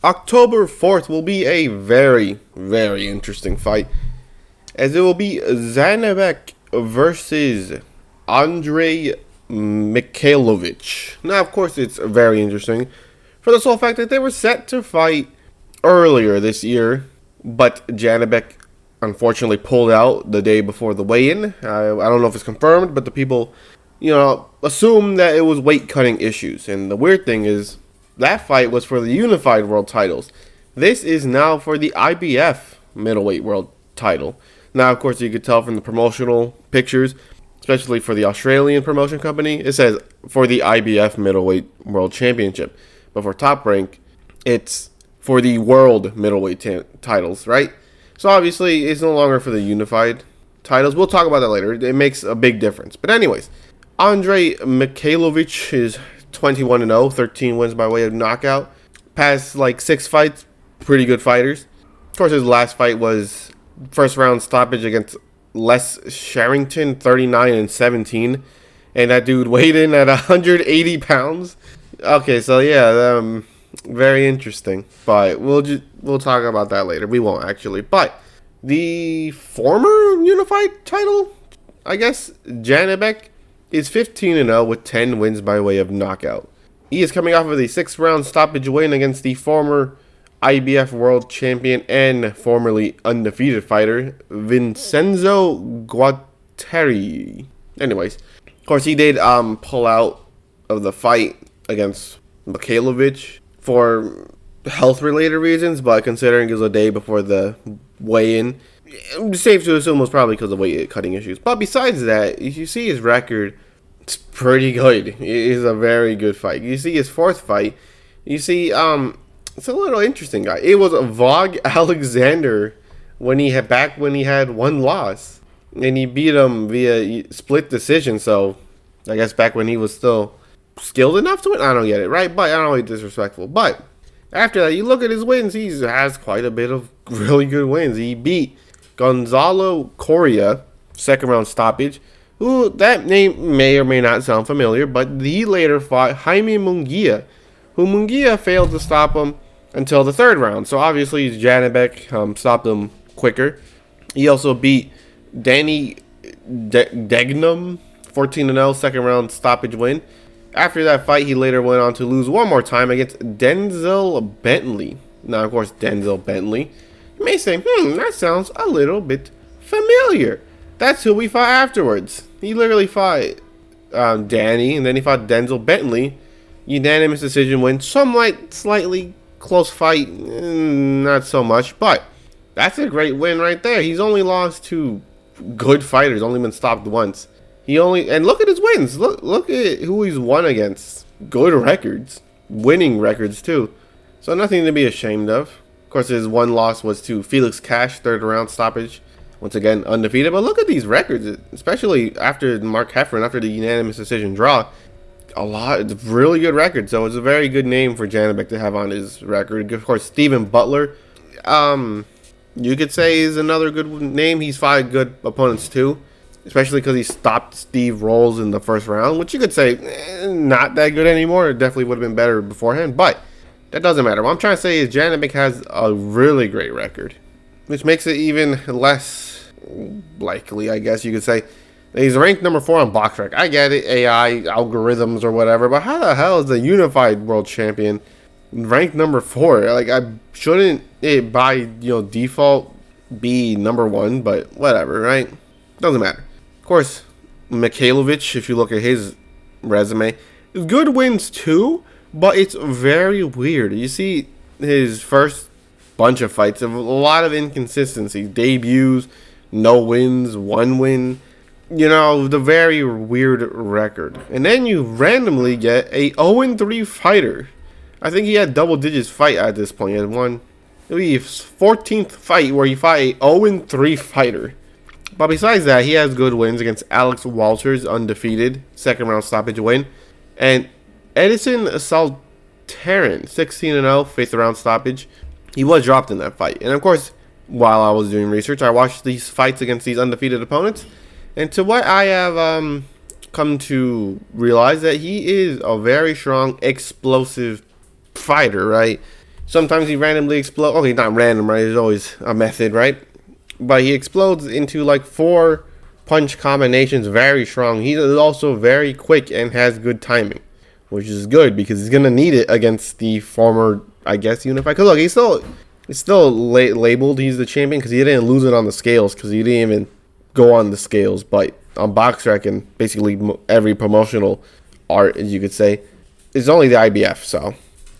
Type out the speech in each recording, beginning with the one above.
October 4th will be a very, very interesting fight, as it will be Janibek versus Andrei Mikhailovich. Now, of course, it's very interesting for the sole fact that they were set to fight earlier this year, but Janibek unfortunately pulled out the day before the weigh-in. I don't know if it's confirmed, but the people, assume that it was weight cutting issues. And the weird thing is, that fight was for the unified world titles. This is now for the IBF middleweight world title. Now, of course, you could tell from the promotional pictures, especially for the Australian promotion company, it says for the IBF middleweight world championship. But for Top Rank, it's for the world middleweight titles, right? So obviously, it's no longer for the unified titles. We'll talk about that later. It makes a big difference. But anyways, Andrei Mikhailovich is 21-0, 13 wins by way of knockout. Past 6 fights, pretty good fighters. Of course, his last fight was first round stoppage against Les Sharrington, 39-17. And that dude weighed in at 180 pounds. Okay, so yeah, very interesting. But we'll talk about that later. We won't actually. But the former unified title, I guess, Janibek, is 15-0 with 10 wins by way of knockout. He is coming off of the 6th-round stoppage win against the former IBF world champion and formerly undefeated fighter, Vincenzo Guattari. Anyways, of course, he did pull out of the fight against Mikhailovich for health-related reasons, but considering it was a day before the weigh-in, it's safe to assume it was probably because of weight-cutting issues. But besides that, if you see his record, it's pretty good. It is a very good fight. You see his 4th fight, you see, it's a little interesting, guy. It was Vog Alexander when he had one loss, and he beat him via split decision. So I guess back when he was still skilled enough to win. I don't get it, right? But I don't want to be disrespectful. But after that, you look at his wins. He has quite a bit of really good wins. He beat Gonzalo Correa, 2nd round stoppage. Who, that name may or may not sound familiar, but he later fought Jaime Munguia, who Munguia failed to stop him until the 3rd round. So obviously Janibek stopped him quicker. He also beat Danny Degnum, 14-0, 2nd round stoppage win. After that fight, he later went on to lose one more time against Denzel Bentley. Now, of course, Denzel Bentley, you may say, that sounds a little bit familiar. That's who we fought afterwards. He literally fought Danny, and then he fought Denzel Bentley. Unanimous decision win. Slightly close fight, not so much, but that's a great win right there. He's only lost to good fighters, only been stopped once. And look at his wins. Look at who he's won against. Good records, winning records too. So nothing to be ashamed of. Of course, his one loss was to Felix Cash, 3rd round stoppage. Once again, undefeated. But look at these records, especially after Mark Heffron, after the unanimous decision draw. It's really good record. So it's a very good name for Janibek to have on his record. Of course, Stephen Butler, you could say is another good name. He's fought good opponents too, especially because he stopped Steve Rolls in the 1st round, which you could say not that good anymore. It definitely would have been better beforehand, but that doesn't matter. What I'm trying to say is Janibek has a really great record, which makes it even less likely, I guess you could say. He's ranked number 4 on BoxRec. I get it, AI, algorithms or whatever, but how the hell is the unified world champion ranked number 4? Shouldn't it by default be number 1? But whatever, right? Doesn't matter. Of course, Mikhailovich, if you look at his resume, good wins too, but it's very weird. You see his first bunch of fights of a lot of inconsistencies, debuts, no wins, 1 win. The very weird record. And then you randomly get a 0-3 fighter. I think he had double digits fight at this point. He had won his 14th fight where he fought a 0-3 fighter. But besides that, he has good wins against Alex Walters, undefeated, 2nd round stoppage win. And Edison Saltarin, 16-0, 5th round stoppage. He was dropped in that fight. And of course, while I was doing research, I watched these fights against these undefeated opponents. And to what I have come to realize, that he is a very strong, explosive fighter, right? Sometimes he randomly explodes. Okay, not random, right? There's always a method, right? But he explodes into like 4 punch combinations, very strong. He's also very quick and has good timing, which is good because he's gonna need it against the former, I guess, Unified. Cause look, he's still labeled he's the champion because he didn't lose it on the scales, because he didn't even go on the scales. But on BoxRec and basically every promotional art, as you could say, it's only the IBF, so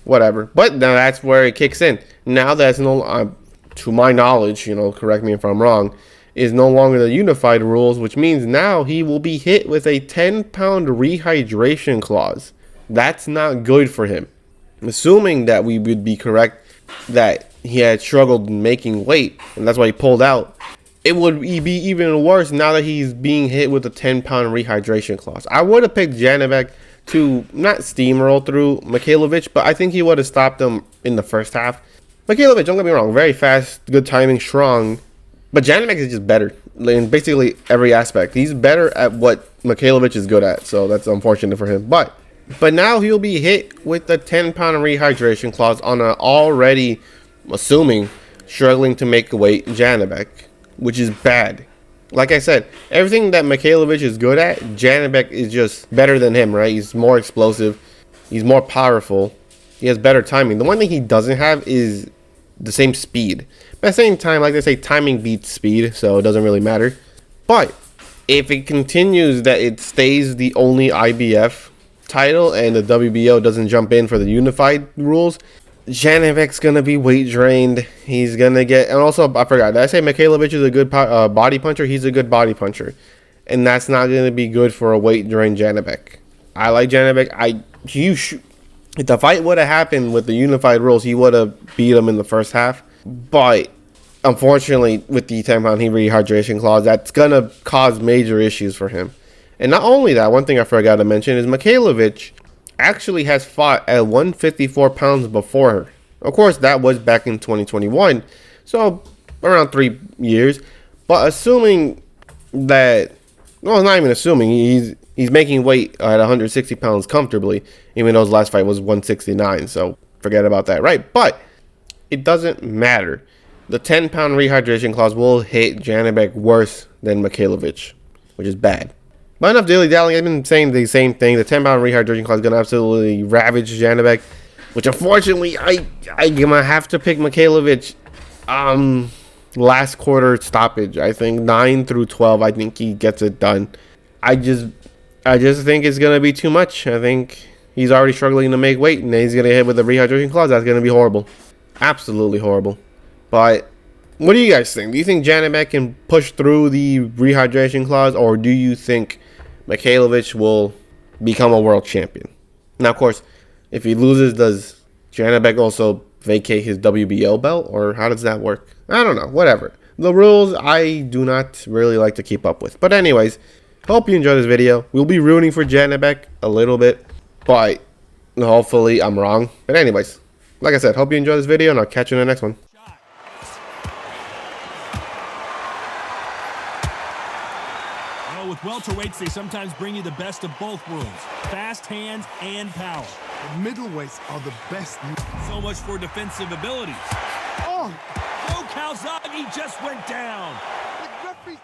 whatever. But now that's where it kicks in. Now that's no, to my knowledge, you know, correct me if I'm wrong, is no longer the unified rules, which means now he will be hit with a 10-pound rehydration clause. That's not good for him. Assuming that we would be correct that he had struggled in making weight, and that's why he pulled out, it would be even worse now that he's being hit with a 10-pound rehydration clause. I would have picked Janibek to not steamroll through Mikhailovich, but I think he would have stopped him in the first half. Mikhailovich, don't get me wrong, very fast, good timing, strong, but Janibek is just better in basically every aspect. He's better at what Mikhailovich is good at, so that's unfortunate for him. But now he'll be hit with the 10-pound rehydration clause on an already, assuming, struggling to make weight Janibek, which is bad. Like I said, everything that Mikhailovich is good at, Janibek is just better than him, right? He's more explosive, he's more powerful, he has better timing. The one thing he doesn't have is the same speed. But at the same time, like they say, timing beats speed, so it doesn't really matter. But if it continues that it stays the only IBF title and the WBO doesn't jump in for the unified rules, Janibek's gonna be weight drained. He's gonna get, and also I forgot, did I say Mikhailovich is a good body puncher? He's a good body puncher, and that's not gonna be good for a weight drained Janibek. I like Janibek. If the fight would have happened with the unified rules, he would have beat him in the first half. But unfortunately, with the 10-pound rehydration clause, that's gonna cause major issues for him. And not only that, one thing I forgot to mention is Mikhailovich actually has fought at 154 pounds before her. Of course, that was back in 2021, so around 3 years. But assuming that, well, not even assuming, he's making weight at 160 pounds comfortably, even though his last fight was 169, so forget about that, right? But it doesn't matter. The 10-pound rehydration clause will hit Janibek worse than Mikhailovich, which is bad. But enough dilly-dallying. I've been saying the same thing. The 10-pound rehydration clause is going to absolutely ravage Janibek, which unfortunately I'm going to have to pick Mikhailovich. Last quarter stoppage, I think 9 through 12, I think he gets it done. I just think it's going to be too much. I think he's already struggling to make weight, and then he's going to hit with the rehydration clause. That's going to be horrible. Absolutely horrible. But what do you guys think? Do you think Janibek can push through the rehydration clause, or do you think Mikhailovich will become a world champion? Now, of course, if he loses, does Janibek also vacate his WBO belt, or how does that work? I don't know. Whatever. The rules I do not really like to keep up with. But anyways, hope you enjoyed this video. We'll be rooting for Janibek a little bit, but hopefully I'm wrong. But anyways, like I said, hope you enjoyed this video, and I'll catch you in the next one. With welterweights, they sometimes bring you the best of both worlds. Fast hands and power. The middleweights are the best. So much for defensive abilities. Oh! Joe Calzaghe just went down. The referee